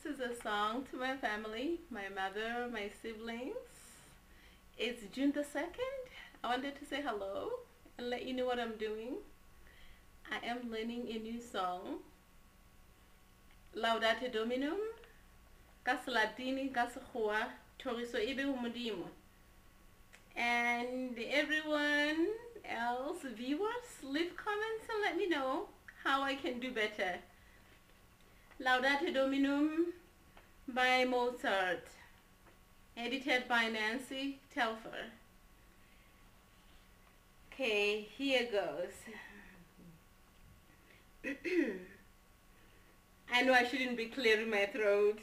This is a song to my family, my mother, my siblings. It's June the 2nd. I wanted to say hello and let you know what I'm doing. I am learning a new song. Laudate Dominum. Kas Latini, kas Hua, Toriso Ibe Humudimo. And everyone else, viewers, leave comments and let me know how I can do better. Laudate Dominum by Mozart, edited by Nancy Telfer. Okay, here goes. I know I shouldn't be clearing my throat.